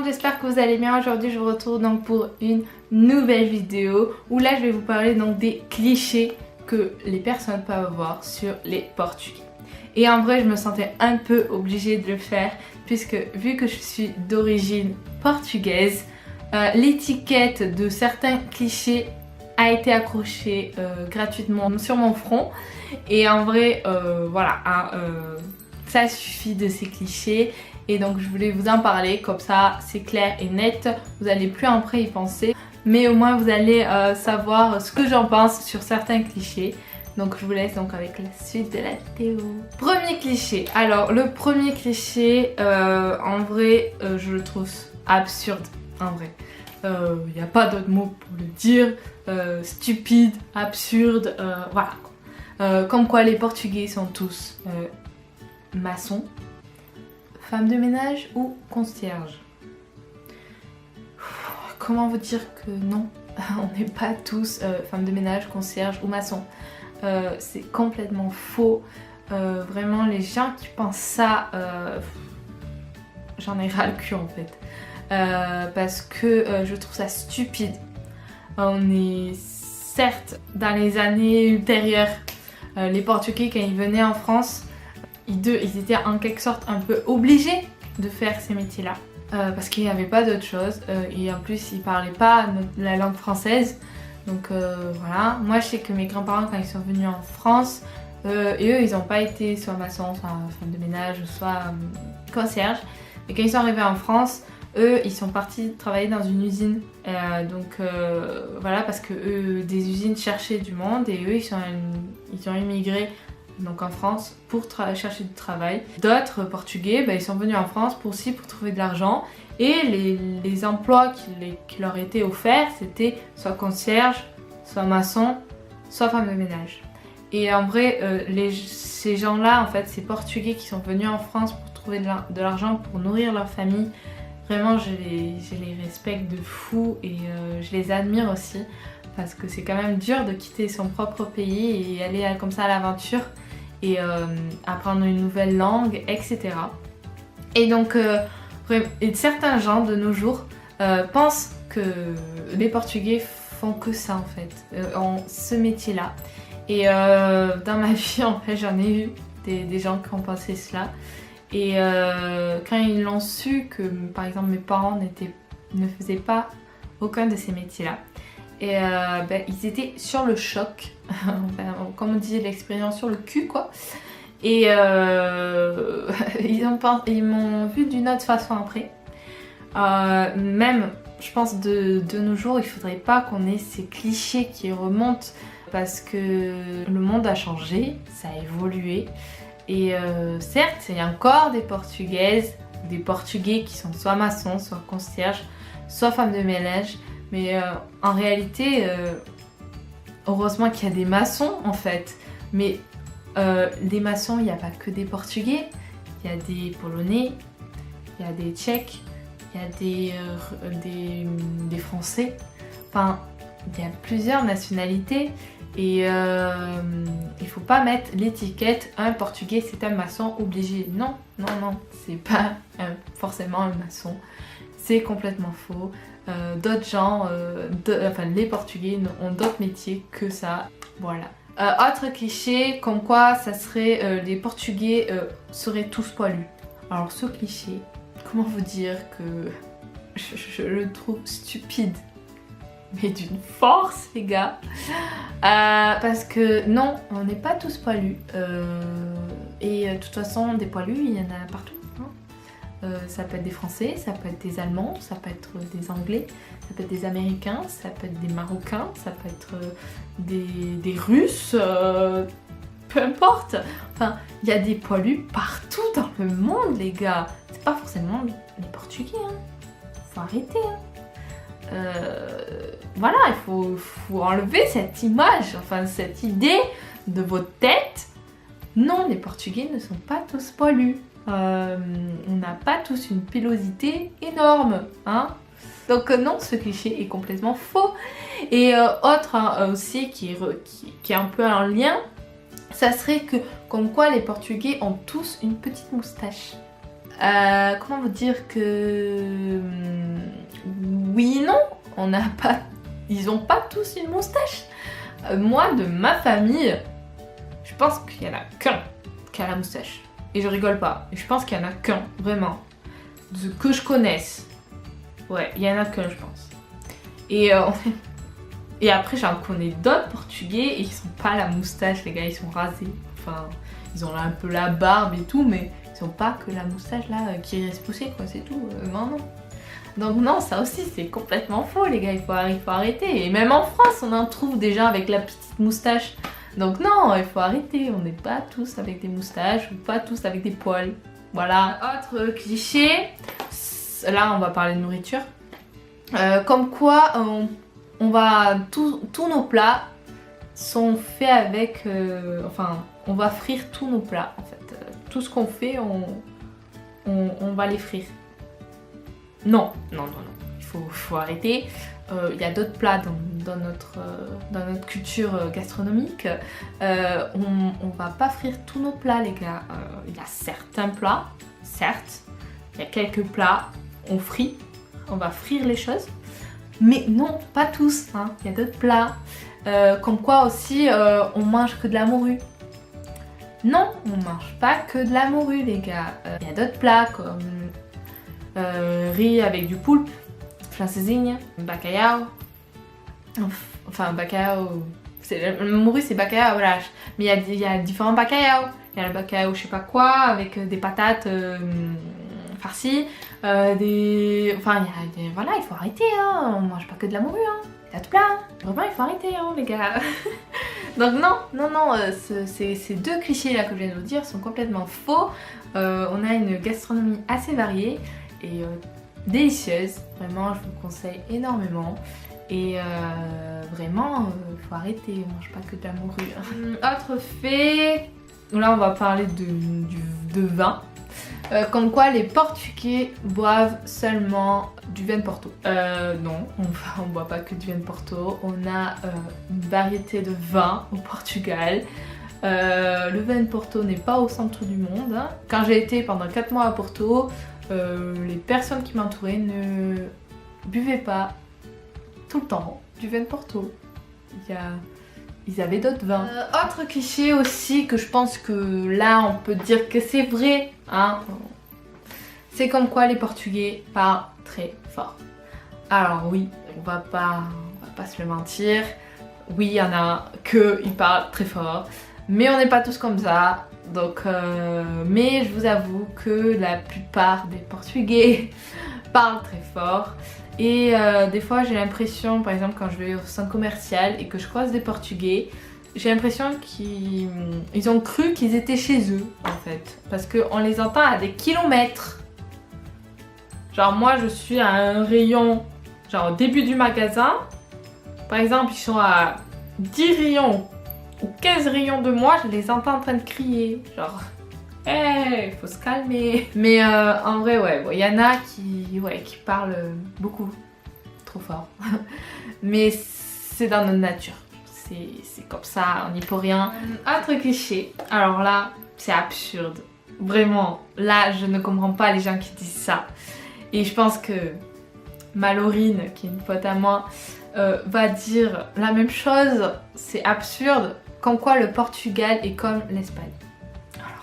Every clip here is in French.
j'espère que vous allez bien. Aujourd'hui je vous retrouve donc pour une nouvelle vidéo où là je vais vous parler donc des clichés que les personnes peuvent avoir sur les Portugais. Et en vrai je me sentais un peu obligée de le faire puisque vu que je suis d'origine portugaise, l'étiquette de certains clichés a été accrochée gratuitement sur mon front. Et en vrai voilà, ça suffit de ces clichés. Et donc je voulais vous en parler, comme ça c'est clair et net, vous n'allez plus après y penser. Mais au moins vous allez savoir ce que j'en pense sur certains clichés. Donc je vous laisse donc avec la suite de la vidéo. Premier cliché. Alors le premier cliché, en vrai je le trouve absurde. En vrai. Il n'y a pas d'autre mot pour le dire. Stupide, absurde, voilà. Comme quoi les Portugais sont tous maçons, femmes de ménage ou concierge. Comment vous dire que non, on n'est pas tous femmes de ménage, concierge ou maçons. C'est complètement faux. Vraiment les gens qui pensent ça, j'en ai ras le cul en fait. Parce que je trouve ça stupide. On est certes dans les années ultérieures, les Portugais quand ils venaient en France, ils étaient en quelque sorte un peu obligés de faire ces métiers-là. Parce qu'il n'y avait pas d'autre chose et en plus ils parlaient pas la langue française. Donc voilà, moi je sais que mes grands-parents quand ils sont venus en France, et eux ils n'ont pas été soit maçons, soit femme de ménage, soit concierge. Et quand ils sont arrivés en France, eux ils sont partis travailler dans une usine. Voilà, parce que eux, des usines cherchaient du monde et eux ils ont immigré donc en France pour chercher du travail. D'autres Portugais, ils sont venus en France pour trouver de l'argent. Et les emplois qui leur étaient offerts, c'était soit concierge, soit maçon, soit femme de ménage. Et en vrai, ces gens-là, en fait, ces Portugais qui sont venus en France pour trouver de l'argent pour nourrir leur famille, vraiment, je les respecte de fou et je les admire aussi. Parce que c'est quand même dur de quitter son propre pays et aller comme ça à l'aventure et apprendre une nouvelle langue, etc. Et donc, et certains gens de nos jours pensent que les Portugais font que ça en fait, en ce métier-là. Et dans ma vie en fait j'en ai eu des gens qui ont pensé cela. Et quand ils l'ont su que par exemple mes parents ne faisaient pas aucun de ces métiers-là, et ils étaient sur le choc, comme on dit l'expérience sur le cul quoi. Et ils m'ont vu d'une autre façon après. Même, je pense de nos jours, il faudrait pas qu'on ait ces clichés qui remontent parce que le monde a changé, ça a évolué. Et certes, il y a encore des Portugaises, des Portugais qui sont soit maçons, soit concierges, soit femmes de ménage. Mais en réalité, heureusement qu'il y a des maçons en fait. Mais des maçons, il n'y a pas que des Portugais, il y a des Polonais, il y a des Tchèques, il y a des Français, enfin il y a plusieurs nationalités et il faut pas mettre l'étiquette un Portugais c'est un maçon obligé. Non, non, non, c'est pas forcément un maçon, c'est complètement faux. D'autres gens, les Portugais ont d'autres métiers que ça, voilà. Autre cliché, comme quoi ça serait les Portugais seraient tous poilus. Alors ce cliché, comment vous dire que je le trouve stupide, mais d'une force les gars. Parce que non, on n'est pas tous poilus. Et de toute façon des poilus il y en a partout. Ça peut être des Français, ça peut être des Allemands, ça peut être des Anglais, ça peut être des Américains, ça peut être des Marocains, ça peut être des Russes, peu importe. Enfin, il y a des poilus partout dans le monde les gars. C'est pas forcément les Portugais, hein. Faut arrêter, hein. Voilà, il faut enlever cette image, enfin cette idée de votre tête. Non, les Portugais ne sont pas tous poilus. On n'a pas tous une pilosité énorme, hein. Donc non, ce cliché est complètement faux. Et autre aussi qui est un peu un lien, ça serait que comme quoi les Portugais ont tous une petite moustache. Comment vous dire que... Oui, non, on n'a pas... Ils ont pas tous une moustache. Moi, de ma famille, je pense qu'il y en a qu'un qui a la moustache. Et je rigole pas. Je pense qu'il y en a qu'un, vraiment. Que je connaisse. Ouais, il y en a qu'un, je pense. Et après, j'en connais d'autres portugais et ils sont pas la moustache, les gars, ils sont rasés. Enfin, ils ont là un peu la barbe et tout, mais ils ont pas que la moustache là qui reste poussée, quoi, c'est tout. Non, non. Donc non, ça aussi c'est complètement faux, les gars, il faut arrêter. Et même en France, on en trouve déjà avec la petite moustache. Donc non, il faut arrêter, on n'est pas tous avec des moustaches ou pas tous avec des poils. Voilà. Autre cliché, là on va parler de nourriture. Comme quoi on va tous nos plats sont faits avec enfin on va frire tous nos plats en fait. Tout ce qu'on fait on va les frire. Non, non, non, non, il faut arrêter. Il y a d'autres plats dans notre culture gastronomique. On va pas frire tous nos plats, les gars. Il y a certains plats, certes, il y a quelques plats, on frit, on va frire les choses. Mais non, pas tous, hein. Il y a d'autres plats. Comme quoi aussi, on mange que de la morue. Non, on mange pas que de la morue, les gars. Il y a d'autres plats comme riz avec du poulpe, francesinha, bacalhau. Enfin, bacalhau. Le morue, c'est bacalhau, voilà. Mais il y a différents bacalhau. Il y a le bacalhau, je sais pas quoi, avec des patates farcies. Enfin, voilà, il faut arrêter, hein. On mange pas que de la morue, hein. Il y a tout plein. Vraiment, il faut arrêter, hein, les gars. Donc non, ces deux clichés là que je viens de vous dire sont complètement faux. On a une gastronomie assez variée et délicieuse. Vraiment, je vous conseille énormément. Et vraiment, il faut arrêter, on mange pas que de la morue. Autre fait, là on va parler de vin. Comme quoi les Portugais boivent seulement du vin de Porto. Non, on boit pas que du vin de Porto. On a une variété de vins au Portugal. Le vin de Porto n'est pas au centre du monde, hein. Quand j'ai été pendant 4 mois à Porto, les personnes qui m'entouraient ne buvaient pas tout le temps du vin de Porto. Ils avaient d'autres vins. Autre cliché aussi que je pense que là on peut dire que c'est vrai, hein. C'est comme quoi les Portugais parlent très fort. Alors oui, on va pas se le mentir. Oui, il y en a ils parlent très fort. Mais on n'est pas tous comme ça. Donc, mais je vous avoue que la plupart des Portugais parlent très fort. Et des fois j'ai l'impression, par exemple quand je vais au centre commercial et que je croise des Portugais, j'ai l'impression qu'ils ont cru qu'ils étaient chez eux en fait. Parce qu'on les entend à des kilomètres. Genre moi je suis à un rayon, genre au début du magasin. Par exemple ils sont à 10 rayons ou 15 rayons de moi, je les entends en train de crier. Genre... Hey, faut se calmer. Mais en vrai, ouais, il y en a qui parlent beaucoup, trop fort. Mais c'est dans notre nature. C'est comme ça, on n'y peut rien. Autre cliché. Alors là, c'est absurde. Vraiment, là, je ne comprends pas les gens qui disent ça. Et je pense que Malorine, qui est une pote à moi, va dire la même chose. C'est absurde. Comme quoi le Portugal est comme l'Espagne.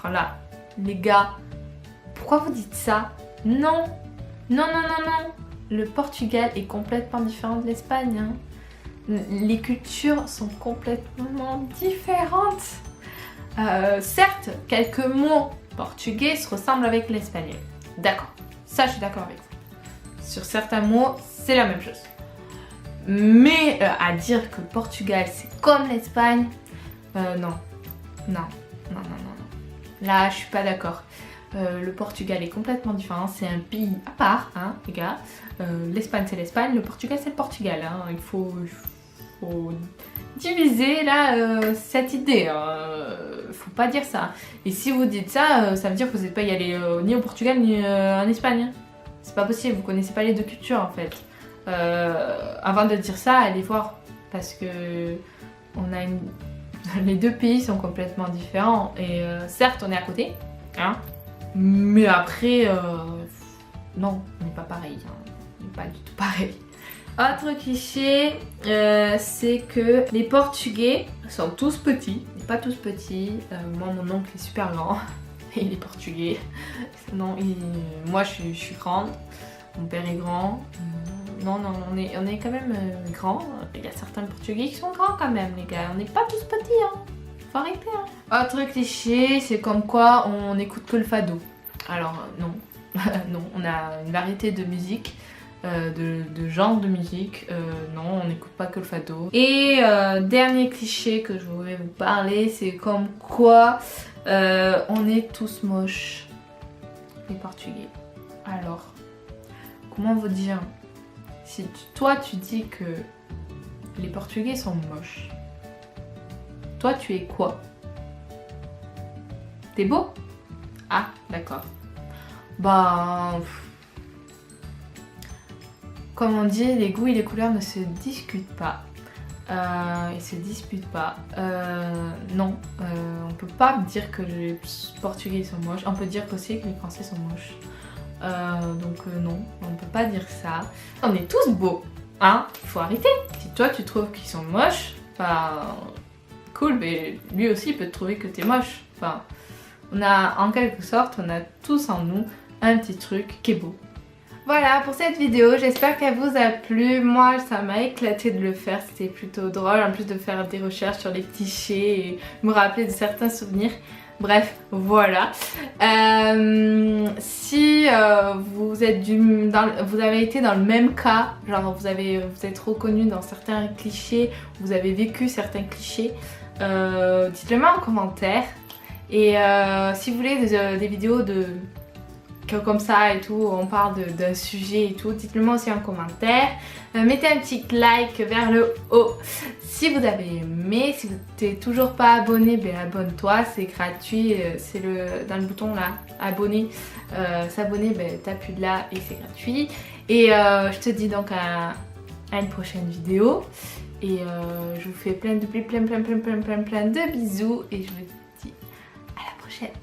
Alors là... Les gars, pourquoi vous dites ça? Non, non, non, non, non. Le Portugal est complètement différent de l'Espagne, hein. Les cultures sont complètement différentes. Certes, quelques mots portugais se ressemblent avec l'espagnol. D'accord, ça je suis d'accord avec vous. Sur certains mots, c'est la même chose. Mais à dire que le Portugal c'est comme l'Espagne, non, non, non, non, non. Là, je suis pas d'accord. Le Portugal est complètement différent. C'est un pays à part, hein, les gars. L'Espagne, c'est l'Espagne. Le Portugal, c'est le Portugal. Hein. Il faut diviser là cette idée. Faut pas dire ça. Et si vous dites ça, ça veut dire que vous n'êtes pas y aller ni au Portugal ni en Espagne. C'est pas possible. Vous connaissez pas les deux cultures en fait. Avant de dire ça, allez voir parce que les deux pays sont complètement différents et certes on est à côté, hein, Mais après, non, on n'est pas pareil. Hein. On n'est pas du tout pareil. Autre cliché, c'est que les Portugais sont tous petits. Ils sont pas tous petits. Moi, mon oncle est super grand. Et il est portugais. Non, moi, je suis grande. Mon père est grand. Non, on est quand même grand. Il y a certains Portugais qui sont grands quand même, les gars. On n'est pas tous petits, hein. Faut arrêter, hein. Autre cliché, c'est comme quoi on écoute que le fado. Alors, non. Non, on a une variété de musique. De genre de musique, non, on n'écoute pas que le fado. Et dernier cliché que je voulais vous parler, c'est comme quoi on est tous moches, les Portugais. Alors, comment vous dire, si toi tu dis que les Portugais sont moches, toi tu es quoi? T'es beau? Ah, d'accord. Bah... Comme on dit, les goûts et les couleurs ne se discutent pas. Ils se disputent pas. Non, on peut pas dire que les Portugais sont moches. On peut dire aussi que les Français sont moches. Non, on peut pas dire ça. On est tous beaux, hein. Faut arrêter. Si toi tu trouves qu'ils sont moches, bah cool, mais lui aussi il peut te trouver que t'es moche. Enfin, on a en quelque sorte, on a tous en nous un petit truc qui est beau. Voilà pour cette vidéo, j'espère qu'elle vous a plu. Moi ça m'a éclaté de le faire, c'était plutôt drôle en plus de faire des recherches sur les clichés et me rappeler de certains souvenirs. Bref, voilà. Si vous avez été dans le même cas, genre vous êtes reconnu dans certains clichés, vous avez vécu certains clichés, dites-le moi en commentaire. Et si vous voulez des vidéos comme ça et tout, on parle d'un sujet et tout, dites-le moi aussi en commentaire. Mettez un petit like vers le haut si vous avez aimé. Si vous n'êtes toujours pas abonné, ben abonne-toi, c'est gratuit, c'est dans le bouton là, abonner, s'abonner, ben t'appuies là et c'est gratuit. Et je te dis donc à une prochaine vidéo. Et je vous fais plein de bisous et je vous dis à la prochaine.